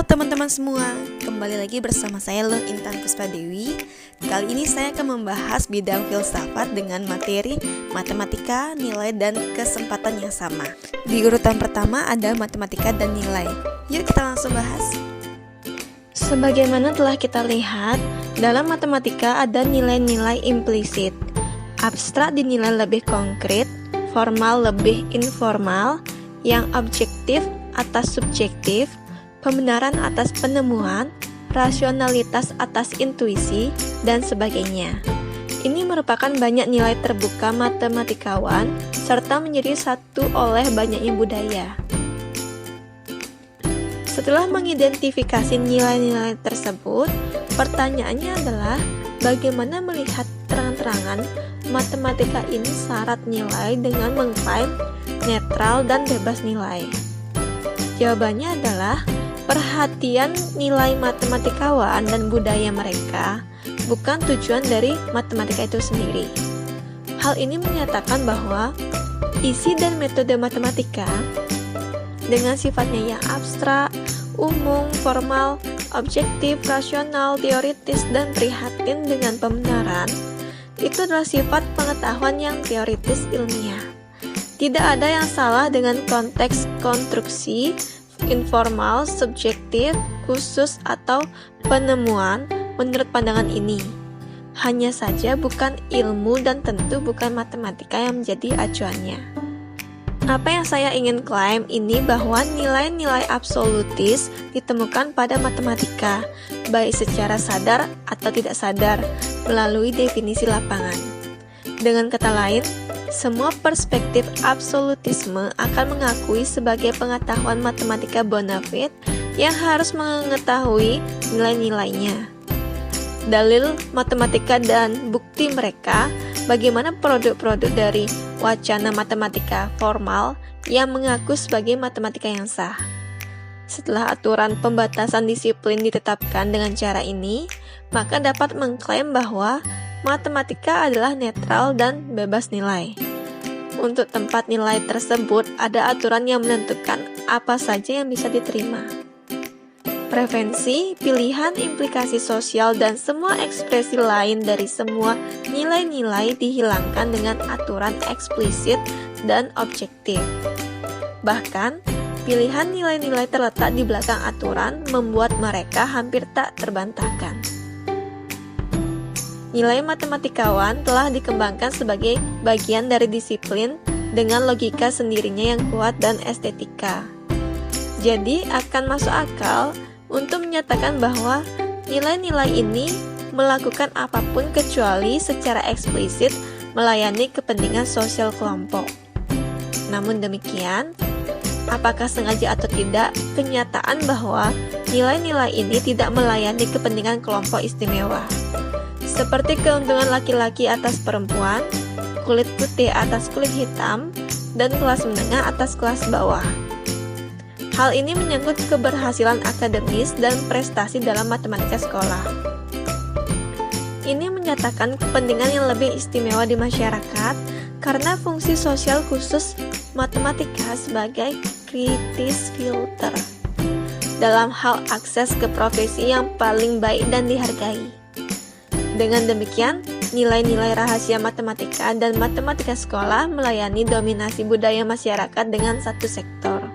teman-teman semua, kembali lagi bersama saya Intan Puspadewi. Kali ini saya akan membahas bidang filsafat dengan materi matematika, nilai, dan kesempatan yang sama. Di urutan pertama ada matematika dan nilai. Yuk kita langsung bahas. Sebagaimana telah kita lihat, dalam matematika ada nilai-nilai implisit. Abstrak dinilai lebih konkret, formal lebih informal, yang objektif atas subjektif, pembenaran atas penemuan, rasionalitas atas intuisi, dan sebagainya. Ini merupakan banyak nilai terbuka matematikawan, serta menjadi satu oleh banyaknya budaya. Setelah mengidentifikasi nilai-nilai tersebut, pertanyaannya adalah bagaimana melihat terang-terangan matematika ini syarat nilai dengan mengklaim netral dan bebas nilai. Jawabannya adalah perhatian nilai matematikawan dan budaya mereka bukan tujuan dari matematika itu sendiri. Hal ini menyatakan bahwa isi dan metode matematika dengan sifatnya yang abstrak, umum, formal, objektif, rasional, teoritis, dan prihatin dengan pembenaran itu adalah sifat pengetahuan yang teoritis ilmiah. Tidak ada yang salah dengan konteks konstruksi informal, subjektif, khusus, atau penemuan menurut pandangan ini. Hanya saja bukan ilmu dan tentu bukan matematika yang menjadi acuannya. Apa yang saya ingin klaim ini bahwa nilai-nilai absolutis ditemukan pada matematika, baik secara sadar atau tidak sadar, melalui definisi lapangan. Dengan kata lain, semua perspektif absolutisme akan mengakui sebagai pengetahuan matematika bona fide yang harus mengetahui nilai-nilainya. Dalil matematika dan bukti mereka, bagaimana produk-produk dari wacana matematika formal yang mengaku sebagai matematika yang sah. Setelah aturan pembatasan disiplin ditetapkan dengan cara ini, maka dapat mengklaim bahwa matematika adalah netral dan bebas nilai. Untuk tempat nilai tersebut ada aturan yang menentukan apa saja yang bisa diterima. Preferensi, pilihan, implikasi sosial, dan semua ekspresi lain dari semua nilai-nilai dihilangkan dengan aturan eksplisit dan objektif. Bahkan, pilihan nilai-nilai terletak di belakang aturan membuat mereka hampir tak terbantahkan. Nilai matematikawan telah dikembangkan sebagai bagian dari disiplin dengan logika sendirinya yang kuat dan estetika. Jadi akan masuk akal untuk menyatakan bahwa nilai-nilai ini melakukan apapun kecuali secara eksplisit melayani kepentingan sosial kelompok. Namun demikian, apakah sengaja atau tidak, kenyataan bahwa nilai-nilai ini tidak melayani kepentingan kelompok istimewa, seperti keuntungan laki-laki atas perempuan, kulit putih atas kulit hitam, dan kelas menengah atas kelas bawah. Hal ini menyangkut keberhasilan akademis dan prestasi dalam matematika sekolah. Ini menyatakan kepentingan yang lebih istimewa di masyarakat karena fungsi sosial khusus matematika sebagai kritis filter dalam hal akses ke profesi yang paling baik dan dihargai. Dengan demikian, nilai-nilai rahasia matematika dan matematika sekolah melayani dominasi budaya masyarakat dengan satu sektor.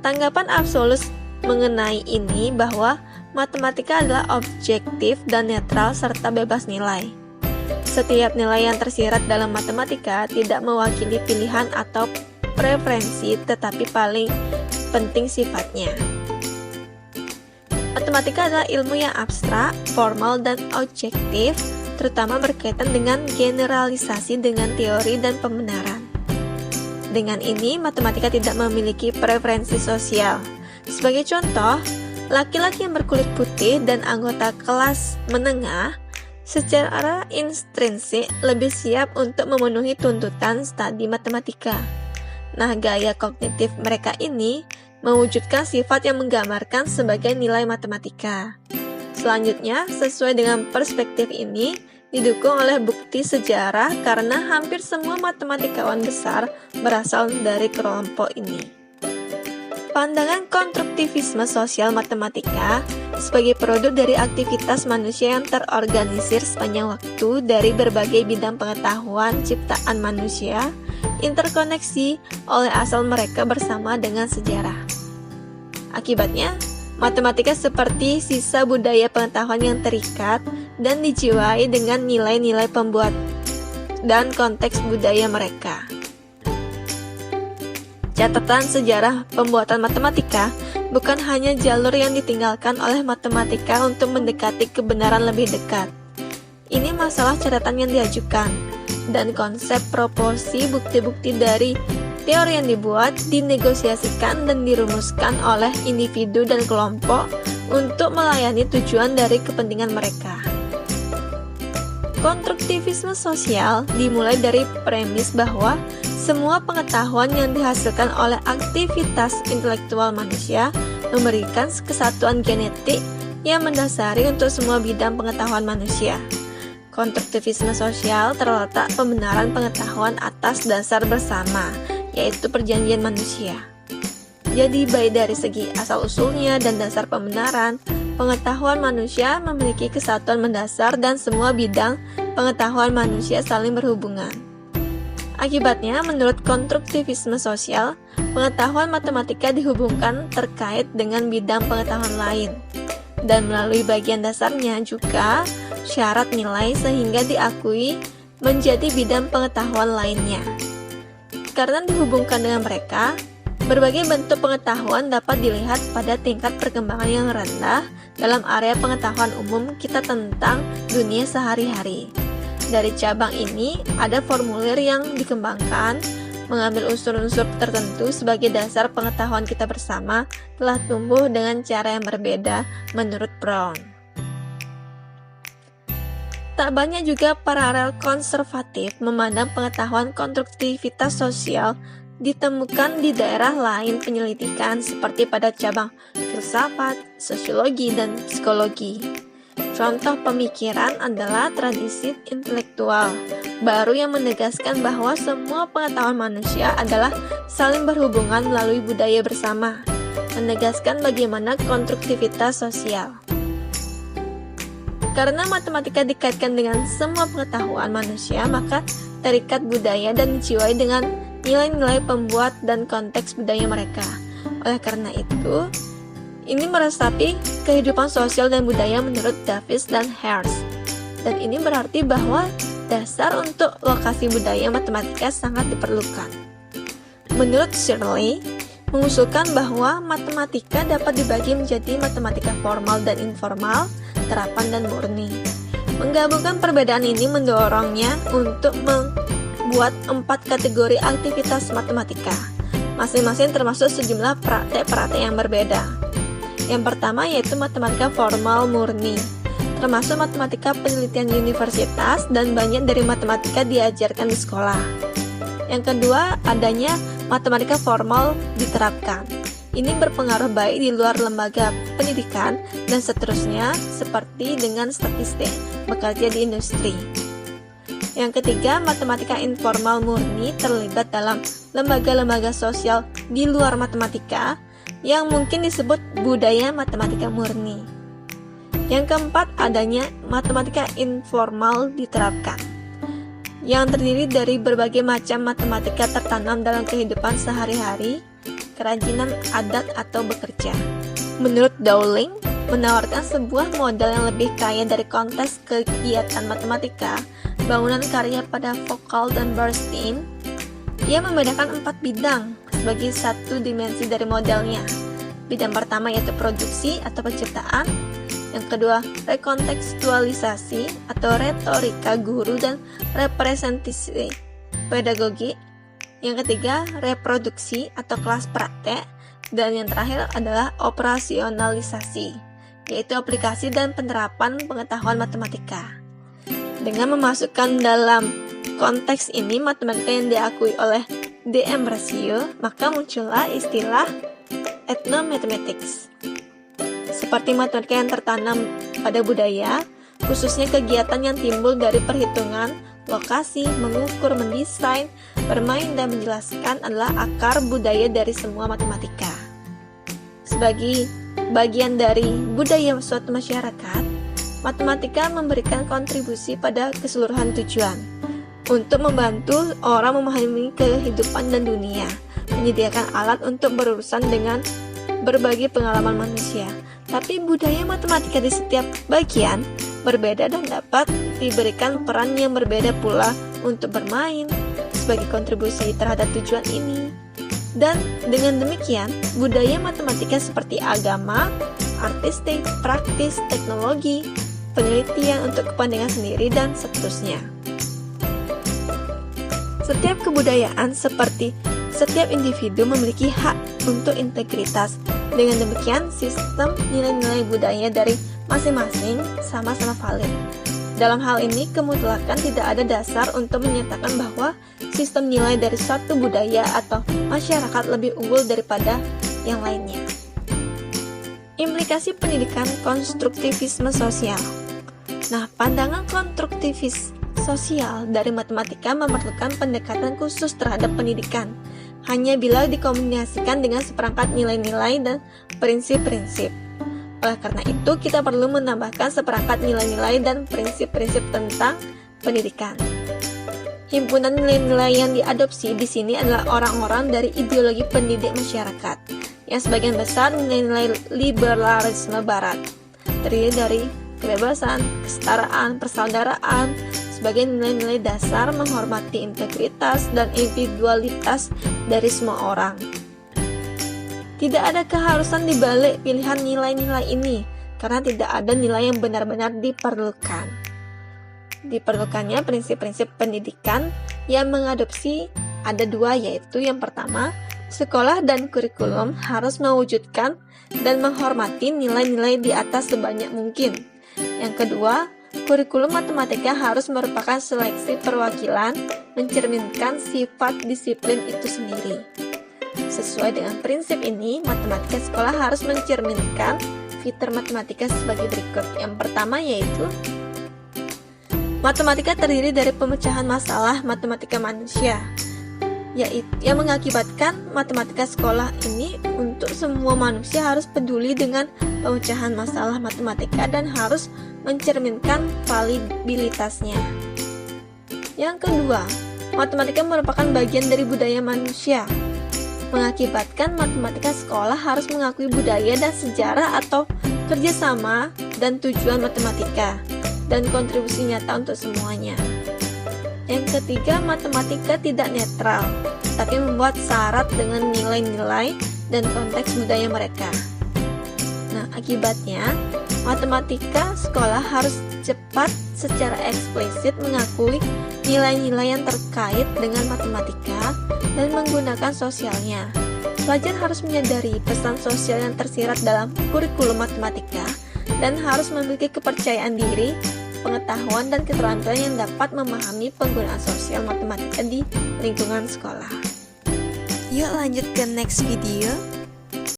Tanggapan absolut mengenai ini bahwa matematika adalah objektif dan netral serta bebas nilai. Setiap nilai yang tersirat dalam matematika tidak mewakili pilihan atau preferensi, tetapi paling penting sifatnya. Matematika adalah ilmu yang abstrak, formal, dan objektif, terutama berkaitan dengan generalisasi dengan teori dan pembenaran. Dengan ini, matematika tidak memiliki preferensi sosial. Sebagai contoh, laki-laki yang berkulit putih dan anggota kelas menengah secara intrinsik lebih siap untuk memenuhi tuntutan studi matematika. Nah, gaya kognitif mereka ini mewujudkan sifat yang menggambarkan sebagai nilai matematika. Selanjutnya, sesuai dengan perspektif ini, didukung oleh bukti sejarah karena hampir semua matematikawan besar berasal dari kelompok ini. Pandangan konstruktivisme sosial matematika sebagai produk dari aktivitas manusia yang terorganisir sepanjang waktu dari berbagai bidang pengetahuan ciptaan manusia, interkoneksi oleh asal mereka bersama dengan sejarah. Akibatnya, matematika seperti sisa budaya pengetahuan yang terikat dan dijiwai dengan nilai-nilai pembuat dan konteks budaya mereka. Catatan sejarah pembuatan matematika bukan hanya jalur yang ditinggalkan oleh matematika untuk mendekati kebenaran lebih dekat. Ini masalah catatan yang diajukan, dan konsep proporsi bukti-bukti dari teori yang dibuat, dinegosiasikan dan dirumuskan oleh individu dan kelompok untuk melayani tujuan dari kepentingan mereka. Konstruktivisme sosial dimulai dari premis bahwa semua pengetahuan yang dihasilkan oleh aktivitas intelektual manusia memberikan kesatuan genetik yang mendasari untuk semua bidang pengetahuan manusia. Konstruktivisme sosial terletak pembenaran pengetahuan atas dasar bersama, yaitu perjanjian manusia. Jadi baik dari segi asal-usulnya dan dasar pembenaran, pengetahuan manusia memiliki kesatuan mendasar dan semua bidang pengetahuan manusia saling berhubungan. Akibatnya, menurut konstruktivisme sosial, pengetahuan matematika dihubungkan terkait dengan bidang pengetahuan lain, dan melalui bagian dasarnya juga syarat nilai sehingga diakui menjadi bidang pengetahuan lainnya. Karena dihubungkan dengan mereka, berbagai bentuk pengetahuan dapat dilihat pada tingkat perkembangan yang rendah dalam area pengetahuan umum kita tentang dunia sehari-hari. Dari cabang ini, ada formulir yang dikembangkan, mengambil unsur-unsur tertentu sebagai dasar pengetahuan kita bersama telah tumbuh dengan cara yang berbeda menurut Brown. Tak banyak juga paralel konservatif memandang pengetahuan konstruktivitas sosial ditemukan di daerah lain penyelidikan seperti pada cabang filsafat, sosiologi, dan psikologi. Contoh pemikiran adalah tradisi intelektual baru yang menegaskan bahwa semua pengetahuan manusia adalah saling berhubungan melalui budaya bersama, menegaskan bagaimana konstruktivitas sosial. Karena matematika dikaitkan dengan semua pengetahuan manusia, maka terikat budaya dan dijiwai dengan nilai-nilai pembuat dan konteks budaya mereka. Oleh karena itu, ini meresapi kehidupan sosial dan budaya menurut Davis dan Hertz. Dan ini berarti bahwa dasar untuk lokasi budaya matematika sangat diperlukan. Menurut Shirley, mengusulkan bahwa matematika dapat dibagi menjadi matematika formal dan informal, terapan dan murni. Menggabungkan perbedaan ini mendorongnya untuk membuat 4 kategori aktivitas matematika, masing-masing termasuk sejumlah praktek-praktek yang berbeda. Yang pertama yaitu matematika formal murni, termasuk matematika penelitian universitas dan banyak dari matematika diajarkan di sekolah. Yang kedua, adanya matematika formal diterapkan. Ini berpengaruh baik di luar lembaga pendidikan dan seterusnya, seperti dengan statistik, bekerja di industri. Yang ketiga, matematika informal murni terlibat dalam lembaga-lembaga sosial di luar matematika, yang mungkin disebut budaya matematika murni. Yang keempat, adanya matematika informal diterapkan, yang terdiri dari berbagai macam matematika tertanam dalam kehidupan sehari-hari, kerajinan adat atau bekerja. Menurut Dowling, menawarkan sebuah model yang lebih kaya dari konteks kegiatan matematika, bangunan karya pada Foucault dan Bernstein. Ia membedakan 4 bidang sebagai satu dimensi dari modelnya. Bidang pertama yaitu produksi atau penciptaan, yang kedua rekontekstualisasi atau retorika guru dan representasi pedagogi, yang ketiga reproduksi atau kelas praktek, dan yang terakhir adalah operasionalisasi, yaitu aplikasi dan penerapan pengetahuan matematika. Dengan memasukkan dalam konteks ini matematika yang diakui oleh D'Ambrosio, maka muncullah istilah ethnomathematics. Seperti matematika yang tertanam pada budaya, khususnya kegiatan yang timbul dari perhitungan, lokasi, mengukur, mendesain, bermain, dan menjelaskan adalah akar budaya dari semua matematika. Sebagai bagian dari budaya suatu masyarakat, matematika memberikan kontribusi pada keseluruhan tujuan untuk membantu orang memahami kehidupan dan dunia, menyediakan alat untuk berurusan dengan berbagai pengalaman manusia. Tapi budaya matematika di setiap bagian berbeda dan dapat diberikan peran yang berbeda pula untuk bermain sebagai kontribusi terhadap tujuan ini. Dan dengan demikian, budaya matematika seperti agama, artistik, praktis, teknologi, penelitian untuk kepentingan sendiri, dan seterusnya. Setiap kebudayaan seperti setiap individu memiliki hak untuk integritas. Dengan demikian, sistem nilai-nilai budaya dari masing-masing sama-sama valid. Dalam hal ini, kemutlakan tidak ada dasar untuk menyatakan bahwa sistem nilai dari suatu budaya atau masyarakat lebih unggul daripada yang lainnya. Implikasi pendidikan konstruktivisme sosial. Nah, pandangan konstruktivis sosial dari matematika memerlukan pendekatan khusus terhadap pendidikan, hanya bila dikombinasikan dengan seperangkat nilai-nilai dan prinsip-prinsip. Oleh karena itu, kita perlu menambahkan seperangkat nilai-nilai dan prinsip-prinsip tentang pendidikan. Himpunan nilai-nilai yang diadopsi di sini adalah orang-orang dari ideologi pendidik masyarakat, yang sebagian besar nilai-nilai liberalisme barat, terdiri dari kebebasan, kesetaraan, persaudaraan, sebagai nilai-nilai dasar menghormati integritas dan individualitas dari semua orang. Tidak ada keharusan di balik pilihan nilai-nilai ini, karena tidak ada nilai yang benar-benar diperlukan. Diperlukannya prinsip-prinsip pendidikan yang mengadopsi ada dua, yaitu yang pertama, sekolah dan kurikulum harus mewujudkan dan menghormati nilai-nilai di atas sebanyak mungkin. Yang kedua, kurikulum matematika harus merupakan seleksi perwakilan mencerminkan sifat disiplin itu sendiri. Sesuai dengan prinsip ini, matematika sekolah harus mencerminkan fitur matematika sebagai berikut. Yang pertama yaitu matematika terdiri dari pemecahan masalah matematika manusia, yaitu yang mengakibatkan matematika sekolah ini untuk semua manusia harus peduli dengan pemecahan masalah matematika dan harus mencerminkan validitasnya. Yang kedua, matematika merupakan bagian dari budaya manusia, mengakibatkan matematika sekolah harus mengakui budaya dan sejarah atau kerjasama dan tujuan matematika dan kontribusi nyata untuk semuanya. Yang ketiga, matematika tidak netral, tapi membuat syarat dengan nilai-nilai dan konteks budaya mereka. Nah, akibatnya, matematika sekolah harus cepat secara eksplisit mengakui nilai-nilai yang terkait dengan matematika dan menggunakan sosialnya. Pelajar harus menyadari pesan sosial yang tersirat dalam kurikulum matematika dan harus memiliki kepercayaan diri, pengetahuan, dan keterampilan yang dapat memahami penggunaan sosial matematika di lingkungan sekolah. Yuk lanjut ke next video.